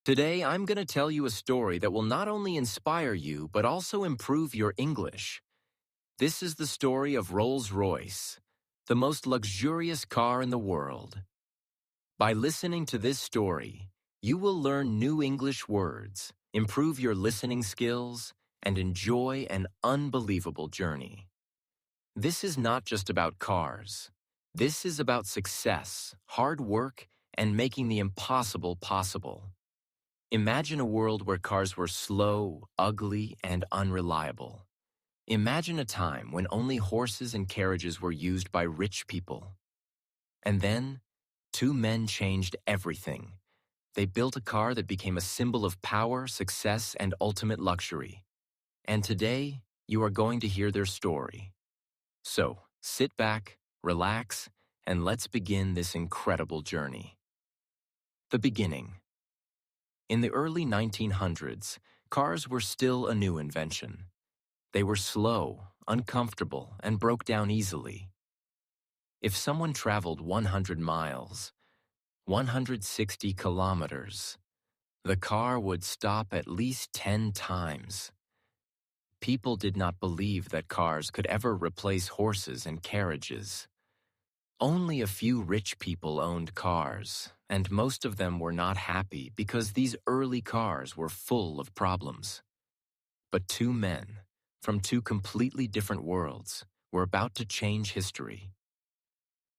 Today, I'm going to tell you a story that will not only inspire you, but also improve your English. This is the story of Rolls-Royce, the most luxurious car in the world. By listening to this story, you will learn new English words, improve your listening skills, and enjoy an unbelievable journey. This is not just about cars. This is about success, hard work, and making the impossible possible. Imagine a world where cars were slow, ugly, and unreliable. Imagine a time when only horses and carriages were used by rich people. And then, two men changed everything. They built a car that became a symbol of power, success, and ultimate luxury. And today, you are going to hear their story. So, sit back, relax, and let's begin this incredible journey. The beginning. In the early 1900s, cars were still a new invention. They were slow, uncomfortable, and broke down easily. If someone traveled 100 miles, 160 kilometers, the car would stop at least 10 times. People did not believe that cars could ever replace horses and carriages. Only a few rich people owned cars, and most of them were not happy because these early cars were full of problems. But two men, from two completely different worlds, were about to change history.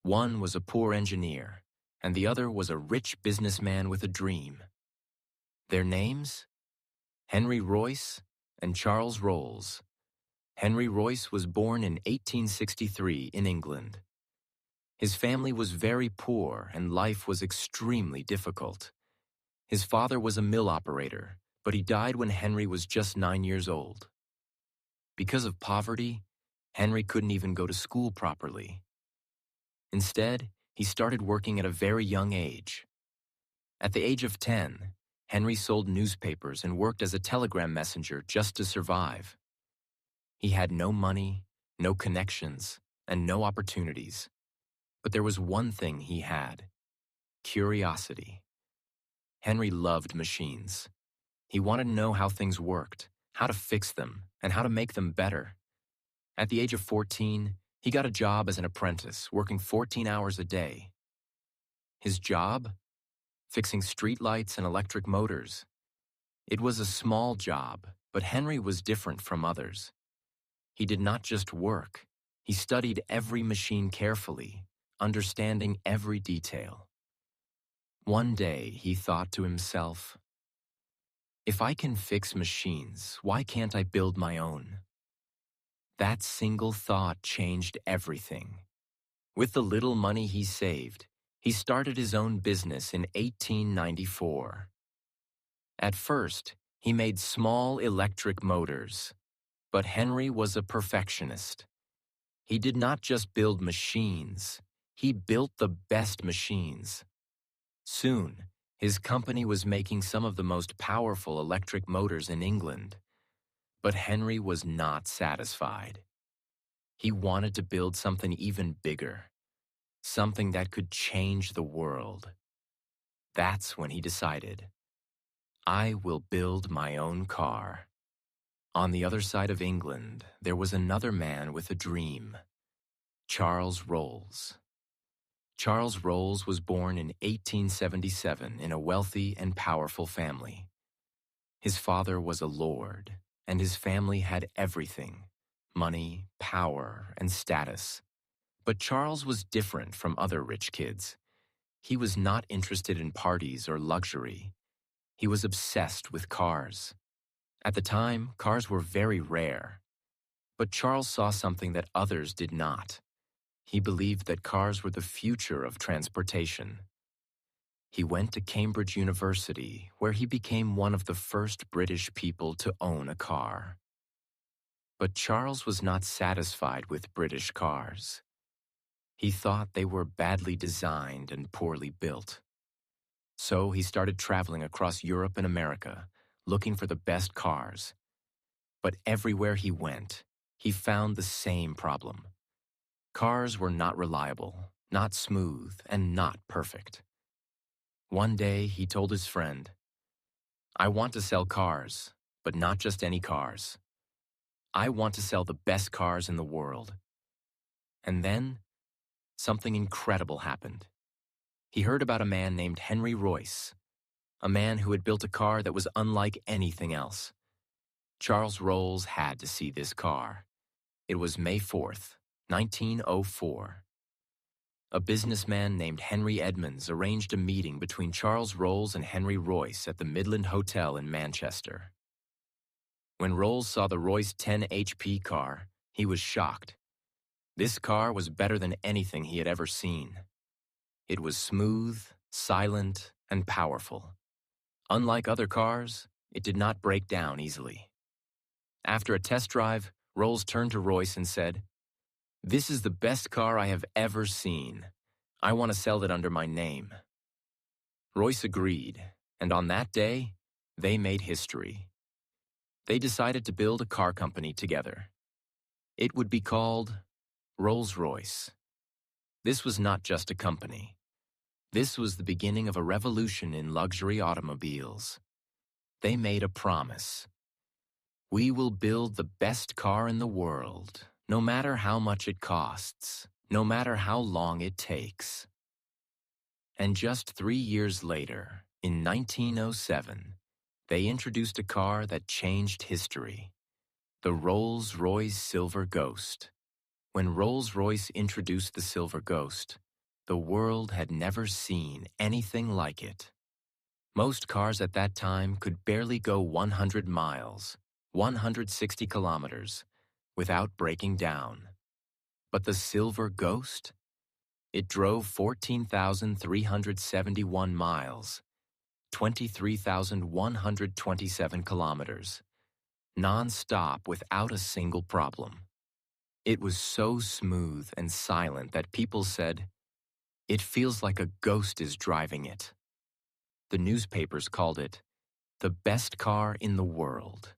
One was a poor engineer, and the other was a rich businessman with a dream. Their names? Henry Royce and Charles Rolls. Henry Royce was born in 1863 in England. His family was very poor and life was extremely difficult. His father was a mill operator, but he died when Henry was just 9 years old. Because of poverty, Henry couldn't even go to school properly. Instead, he started working at a very young age. At the age of 10, Henry sold newspapers and worked as a telegram messenger just to survive. He had no money, no connections, and no opportunities. But there was one thing he had: curiosity. Henry loved machines. He wanted to know how things worked, how to fix them, and how to make them better. At the age of 14, he got a job as an apprentice, working 14 hours a day. His job? Fixing streetlights and electric motors. It was a small job, but Henry was different from others. He did not just work. He studied every machine carefully, understanding every detail. One day, he thought to himself, "If I can fix machines, why can't I build my own?" That single thought changed everything. With the little money he saved, he started his own business in 1894. At first, he made small electric motors, but Henry was a perfectionist. He did not just build machines, he built the best machines. Soon, his company was making some of the most powerful electric motors in England. But Henry was not satisfied. He wanted to build something even bigger, something that could change the world. That's when he decided, "I will build my own car." On the other side of England, there was another man with a dream: Charles Rolls. Charles Rolls was born in 1877 in a wealthy and powerful family. His father was a lord, and his family had everything: money, power, and status. But Charles was different from other rich kids. He was not interested in parties or luxury. He was obsessed with cars. At the time, cars were very rare. But Charles saw something that others did not. He believed that cars were the future of transportation. He went to Cambridge University, where he became one of the first British people to own a car. But Charles was not satisfied with British cars. He thought they were badly designed and poorly built. So he started traveling across Europe and America, looking for the best cars. But everywhere he went, he found the same problem. Cars were not reliable, not smooth, and not perfect. One day, he told his friend, I want to sell cars, but not just any cars. I want to sell the best cars in the world. And then, something incredible happened. He heard about a man named Henry Royce, a man who had built a car that was unlike anything else. Charles Rolls had to see this car. It was May 4th, 1904. A businessman named Henry Edmonds arranged a meeting between Charles Rolls and Henry Royce at the Midland Hotel in Manchester. When Rolls saw the Royce 10 HP car, he was shocked. This car was better than anything he had ever seen. It was smooth, silent, and powerful. Unlike other cars, it did not break down easily. After a test drive, Rolls turned to Royce and said, "This is the best car I have ever seen. I want to sell it under my name." Royce agreed, and on that day, they made history. They decided to build a car company together. It would be called Rolls-Royce. This was not just a company. This was the beginning of a revolution in luxury automobiles. They made a promise. We will build the best car in the world, no matter how much it costs, no matter how long it takes. And just 3 years later, in 1907, they introduced a car that changed history, the Rolls-Royce Silver Ghost. When Rolls-Royce introduced the Silver Ghost, the world had never seen anything like it. Most cars at that time could barely go 100 miles, 160 kilometers, without breaking down. But the Silver Ghost? It drove 14,371 miles, 23,127 kilometers, non-stop without a single problem. It was so smooth and silent that people said, "It feels like a ghost is driving it." The newspapers called it the best car in the world.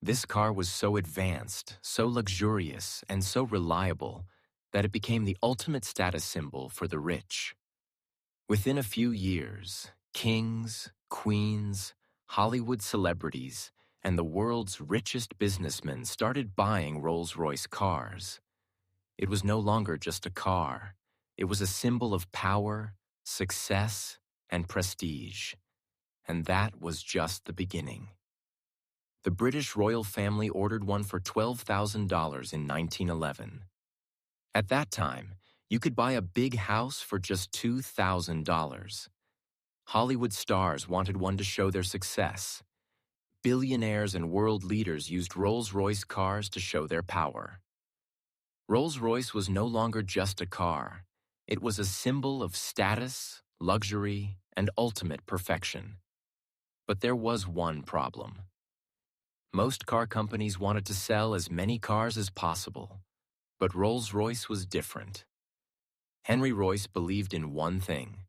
This car was so advanced, so luxurious, and so reliable that it became the ultimate status symbol for the rich. Within a few years, kings, queens, Hollywood celebrities, and the world's richest businessmen started buying Rolls-Royce cars. It was no longer just a car. It was a symbol of power, success, and prestige. And that was just the beginning. The British royal family ordered one for $12,000 in 1911. At that time, you could buy a big house for just $2,000. Hollywood stars wanted one to show their success. Billionaires and world leaders used Rolls-Royce cars to show their power. Rolls-Royce was no longer just a car. It was a symbol of status, luxury, and ultimate perfection. But there was one problem. Most car companies wanted to sell as many cars as possible, but Rolls-Royce was different. Henry Royce believed in one thing: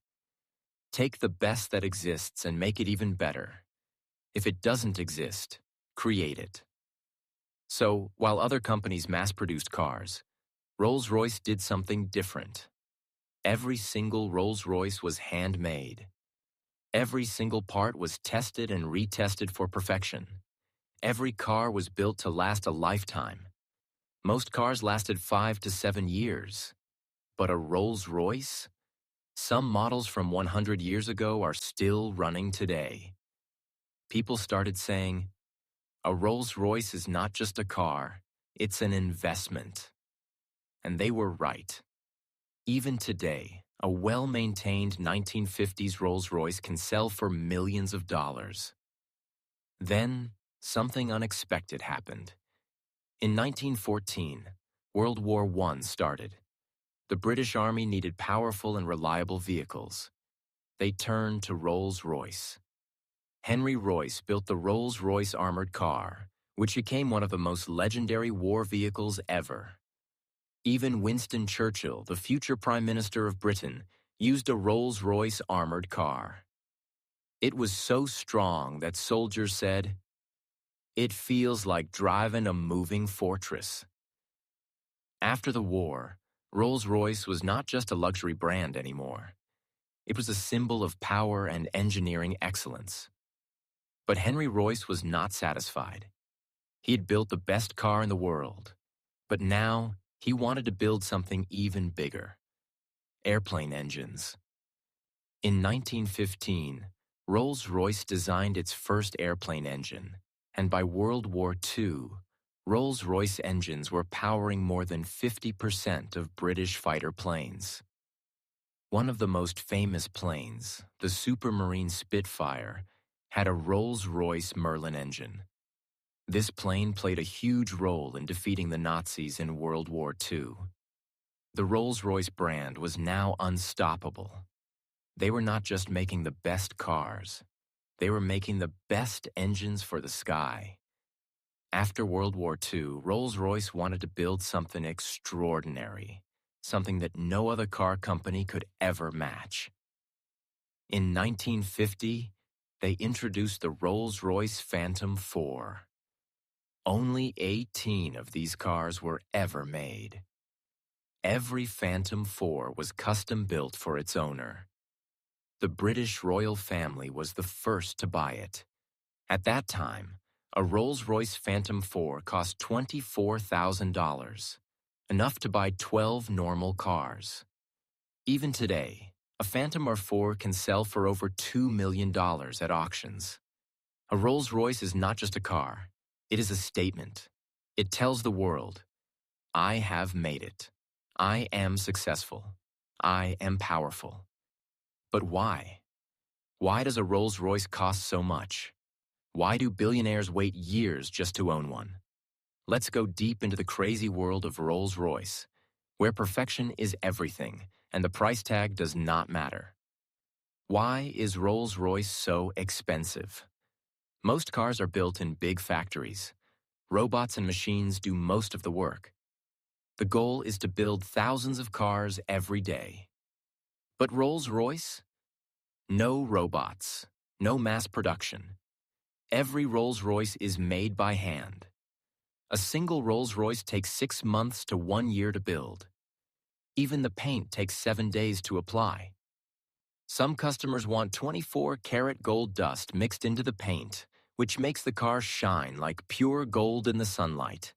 take the best that exists and make it even better. If it doesn't exist, create it. So, while other companies mass-produced cars, Rolls-Royce did something different. Every single Rolls-Royce was handmade. Every single part was tested and retested for perfection. Every car was built to last a lifetime. Most cars lasted 5 to 7 years. But a Rolls-Royce? Some models from 100 years ago are still running today. People started saying, a Rolls-Royce is not just a car, it's an investment. And they were right. Even today, a well-maintained 1950s Rolls-Royce can sell for millions of dollars. Then, something unexpected happened. In 1914, World War I started. The British Army needed powerful and reliable vehicles. They turned to Rolls-Royce. Henry Royce built the Rolls-Royce armored car, which became one of the most legendary war vehicles ever. Even Winston Churchill, the future Prime Minister of Britain, used a Rolls-Royce armored car. It was so strong that soldiers said, "It feels like driving a moving fortress." After the war, Rolls-Royce was not just a luxury brand anymore. It was a symbol of power and engineering excellence. But Henry Royce was not satisfied. He had built the best car in the world, but now he wanted to build something even bigger: airplane engines. In 1915, Rolls-Royce designed its first airplane engine, and by World War II, Rolls-Royce engines were powering more than 50% of British fighter planes. One of the most famous planes, the Supermarine Spitfire, had a Rolls-Royce Merlin engine. This plane played a huge role in defeating the Nazis in World War II. The Rolls-Royce brand was now unstoppable. They were not just making the best cars, they were making the best engines for the sky. After World War II, Rolls-Royce wanted to build something extraordinary, something that no other car company could ever match. In 1950, they introduced the Rolls-Royce Phantom 4. Only 18 of these cars were ever made. Every Phantom 4 was custom built for its owner. The British royal family was the first to buy it. At that time, a Rolls-Royce Phantom 4 cost $24,000, enough to buy 12 normal cars. Even today, a Phantom R4 can sell for over $2 million at auctions. A Rolls-Royce is not just a car, it is a statement. It tells the world, I have made it. I am successful. I am powerful. But why? Why does a Rolls-Royce cost so much? Why do billionaires wait years just to own one? Let's go deep into the crazy world of Rolls-Royce, where perfection is everything and the price tag does not matter. Why is Rolls-Royce so expensive? Most cars are built in big factories. Robots and machines do most of the work. The goal is to build thousands of cars every day. But Rolls-Royce? No robots, no mass production. Every Rolls-Royce is made by hand. A single Rolls-Royce takes 6 months to 1 year to build. Even the paint takes 7 days to apply. Some customers want 24-karat gold dust mixed into the paint, which makes the car shine like pure gold in the sunlight.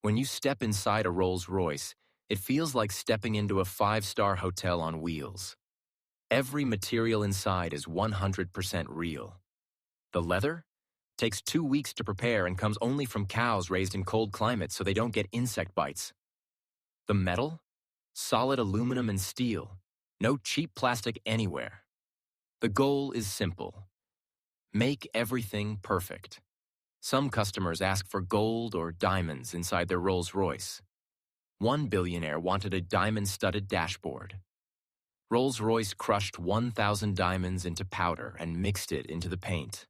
When you step inside a Rolls-Royce, it feels like stepping into a 5-star hotel on wheels. Every material inside is 100% real. The leather takes 2 weeks to prepare and comes only from cows raised in cold climates so they don't get insect bites. The metal? Solid aluminum and steel. No cheap plastic anywhere. The goal is simple. Make everything perfect. Some customers ask for gold or diamonds inside their Rolls-Royce. One billionaire wanted a diamond-studded dashboard. Rolls-Royce crushed 1,000 diamonds into powder and mixed it into the paint.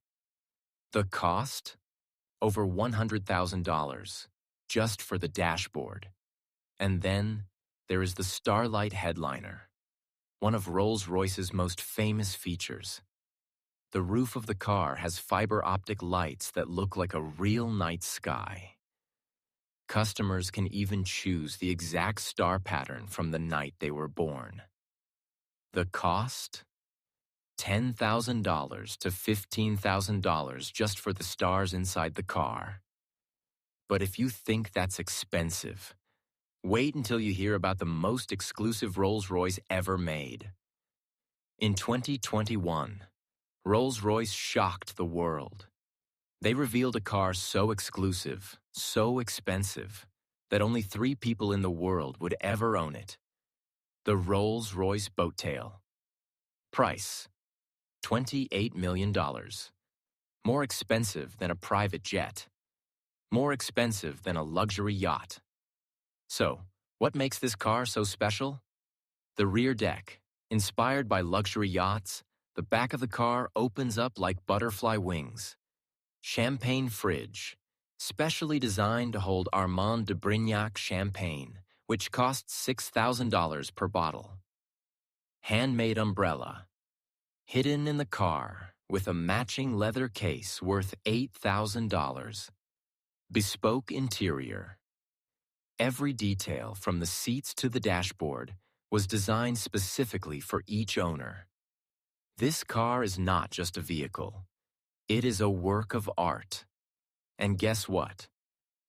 The cost? Over $100,000, just for the dashboard. And then there is the Starlight headliner, one of Rolls-Royce's most famous features. The roof of the car has fiber optic lights that look like a real night sky. Customers can even choose the exact star pattern from the night they were born. The cost? $10,000 to $15,000 just for the stars inside the car. But if you think that's expensive, wait until you hear about the most exclusive Rolls-Royce ever made. In 2021, Rolls-Royce shocked the world. They revealed a car so exclusive, so expensive, that only 3 people in the world would ever own it. The Rolls-Royce Boattail. Price: $28 million. More expensive than a private jet. More expensive than a luxury yacht. So, what makes this car so special? The rear deck. Inspired by luxury yachts, the back of the car opens up like butterfly wings. Champagne fridge, specially designed to hold Armand de Brignac champagne, which costs $6,000 per bottle. Handmade umbrella, hidden in the car with a matching leather case worth $8,000. Bespoke interior. Every detail from the seats to the dashboard was designed specifically for each owner. This car is not just a vehicle. It is a work of art. And guess what?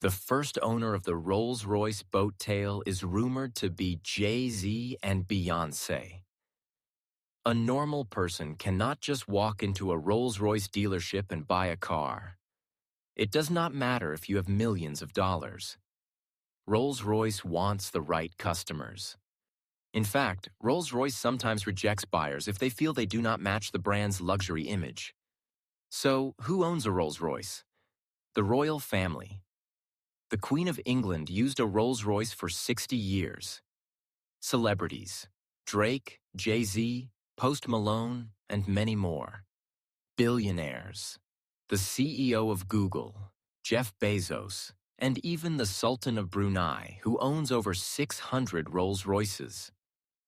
The first owner of the Rolls-Royce boat tail is rumored to be Jay-Z and Beyoncé. A normal person cannot just walk into a Rolls-Royce dealership and buy a car. It does not matter if you have millions of dollars. Rolls-Royce wants the right customers. In fact, Rolls-Royce sometimes rejects buyers if they feel they do not match the brand's luxury image. So, who owns a Rolls-Royce? The royal family. The Queen of England used a Rolls-Royce for 60 years. Celebrities: Drake, Jay-Z, Post Malone, and many more. Billionaires: the CEO of Google, Jeff Bezos, and even the Sultan of Brunei, who owns over 600 Rolls-Royces.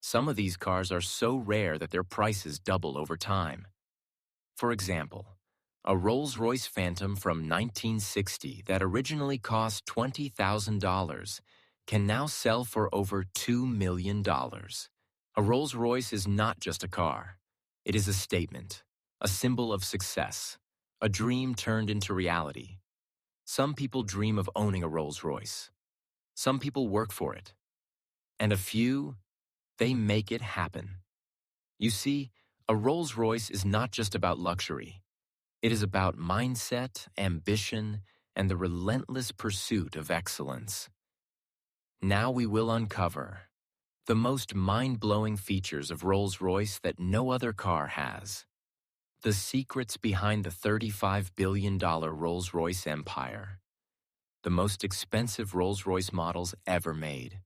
Some of these cars are so rare that their prices double over time. For example, a Rolls-Royce Phantom from 1960 that originally cost $20,000 can now sell for over $2 million. A Rolls-Royce is not just a car. It is a statement, a symbol of success, a dream turned into reality. Some people dream of owning a Rolls-Royce. Some people work for it. And a few, they make it happen. You see, a Rolls-Royce is not just about luxury. It is about mindset, ambition, and the relentless pursuit of excellence. Now we will uncover the most mind-blowing features of Rolls-Royce that no other car has. The secrets behind the $35 billion Rolls-Royce empire. The most expensive Rolls-Royce models ever made.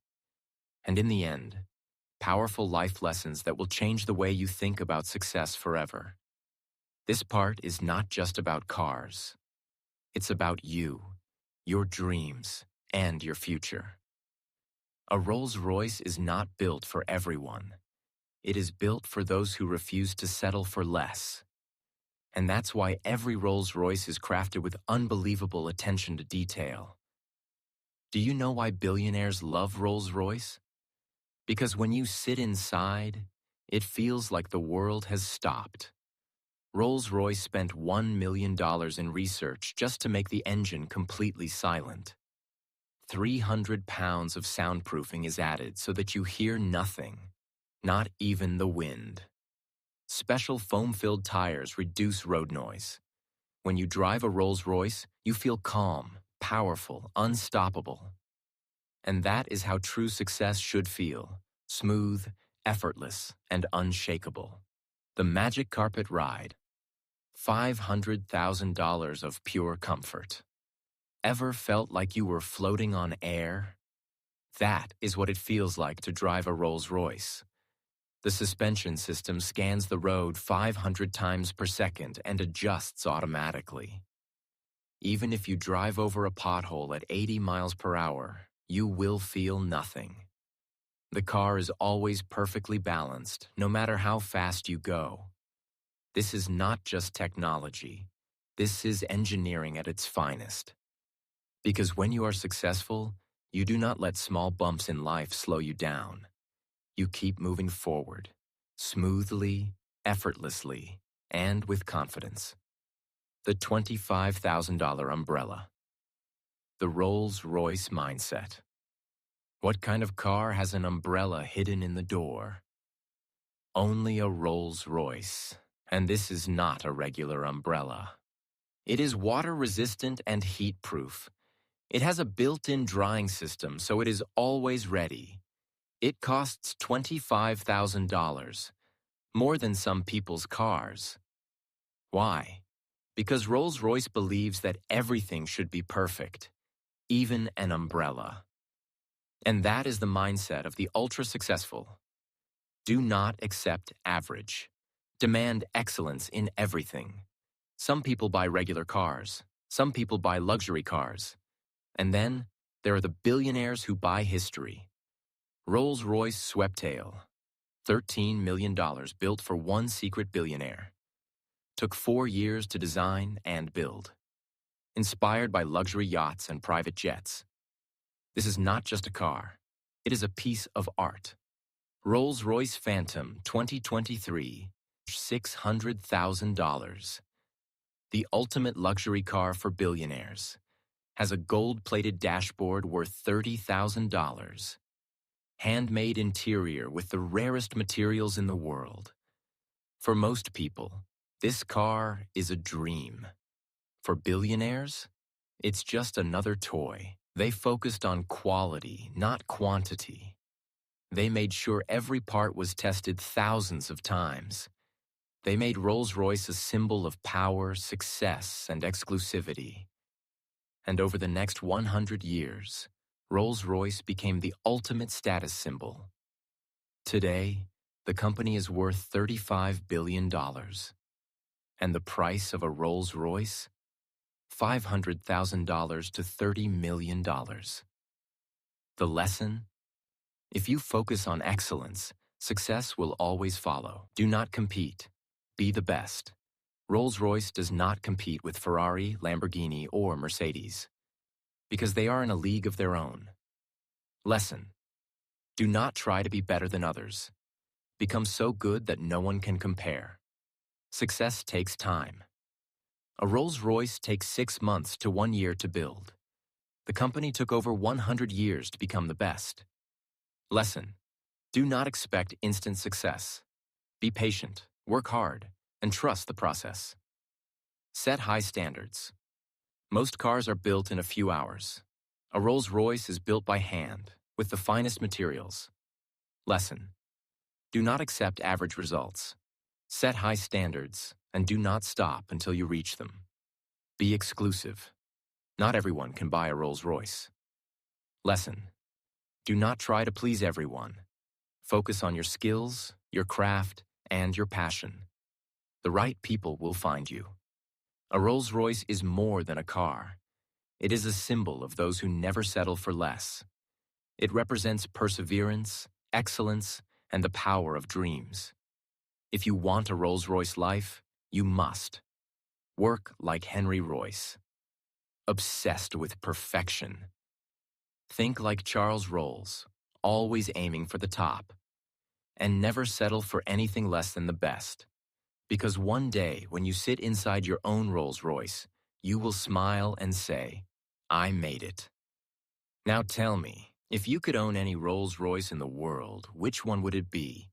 And in the end, powerful life lessons that will change the way you think about success forever. This part is not just about cars. It's about you, your dreams, and your future. A Rolls-Royce is not built for everyone. It is built for those who refuse to settle for less. And that's why every Rolls-Royce is crafted with unbelievable attention to detail. Do you know why billionaires love Rolls-Royce? Because when you sit inside, it feels like the world has stopped. Rolls-Royce spent $1 million in research just to make the engine completely silent. 300 pounds of soundproofing is added so that you hear nothing, not even the wind. Special foam-filled tires reduce road noise. When you drive a Rolls-Royce, you feel calm, powerful, unstoppable. And that is how true success should feel: smooth, effortless, and unshakable. The magic carpet ride. $500,000 of pure comfort. Ever felt like you were floating on air? That is what it feels like to drive a Rolls-Royce. The suspension system scans the road 500 times per second and adjusts automatically. Even if you drive over a pothole at 80 miles per hour, you will feel nothing. The car is always perfectly balanced, no matter how fast you go. This is not just technology. This is engineering at its finest. Because when you are successful, you do not let small bumps in life slow you down. You keep moving forward, smoothly, effortlessly, and with confidence. The $25,000 umbrella. The Rolls-Royce mindset. What kind of car has an umbrella hidden in the door? Only a Rolls-Royce. And this is not a regular umbrella. It is water-resistant and heat-proof. It has a built-in drying system, so it is always ready. It costs $25,000, more than some people's cars. Why? Because Rolls-Royce believes that everything should be perfect, even an umbrella. And that is the mindset of the ultra-successful. Do not accept average. Demand excellence in everything. Some people buy regular cars. Some people buy luxury cars. And then, there are the billionaires who buy history. Rolls-Royce Sweptail. $13 million built for one secret billionaire. Took 4 years to design and build. Inspired by luxury yachts and private jets. This is not just a car. It is a piece of art. Rolls-Royce Phantom 2023. $600,000. the ultimate luxury car for billionaires, has a gold-plated dashboard worth $30,000, handmade interior with the rarest materials in the world. For most people, this car is a dream. For billionaires, it's just another toy. They focused on quality, not quantity. They made sure every part was tested thousands of times. They made Rolls-Royce a symbol of power, success, and exclusivity. And over the next 100 years, Rolls-Royce became the ultimate status symbol. Today, the company is worth $35 billion. And the price of a Rolls-Royce? $500,000 to $30 million. The lesson? If you focus on excellence, success will always follow. Do not compete. Be the best. Rolls-Royce does not compete with Ferrari, Lamborghini, or Mercedes, because they are in a league of their own. Lesson: do not try to be better than others. Become so good that no one can compare. Success takes time. A Rolls-Royce takes 6 months to 1 year to build. The company took over 100 years to become the best. Lesson: do not expect instant success. Be patient, work hard, and trust the process. Set high standards. Most cars are built in a few hours. A Rolls-Royce is built by hand, with the finest materials. Lesson: do not accept average results. Set high standards, and do not stop until you reach them. Be exclusive. Not everyone can buy a Rolls-Royce. Lesson: do not try to please everyone. Focus on your skills, your craft, and your passion. The right people will find you. A Rolls-Royce is more than a car. It is a symbol of those who never settle for less. It represents perseverance, excellence, and the power of dreams. If you want a Rolls-Royce life, you must work like Henry Royce. Obsessed with perfection. Think like Charles Rolls, always aiming for the top. And never settle for anything less than the best. Because one day, when you sit inside your own Rolls-Royce, you will smile and say, "I made it." Now tell me, if you could own any Rolls-Royce in the world, which one would it be?